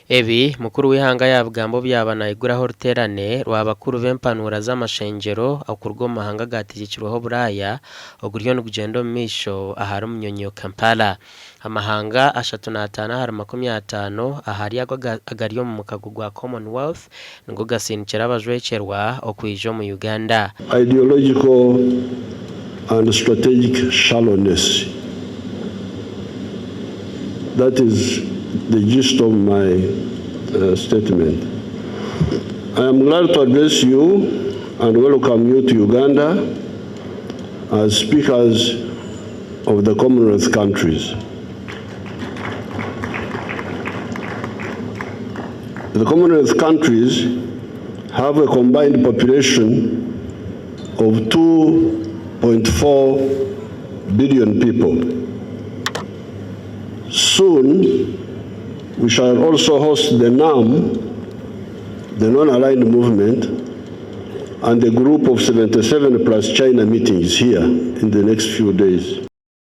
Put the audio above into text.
Ebi mukuru w'ihanga yabgambo byabana iguraho ruterane rw'abakuru b'empanura z'amashengero akurwo mahanga agategekirweho Buraaya oguryo n'ugendo misho ahari umunyonyo Kampala. Amahanga 35 hari 50 ahari agariyo mu mukago gwa Commonwealth ngo gasinchira abajwecerwa okwijo mu Uganda. Ideological and strategic shallowness. That is the gist of my statement. I am glad to address you and welcome you to Uganda as speakers of the Commonwealth countries. The Commonwealth countries have a combined population of 2.4 billion people. Soon, we shall also host the NAM, the Non-Aligned Movement, and a group of 77 plus China meetings here in the next few days.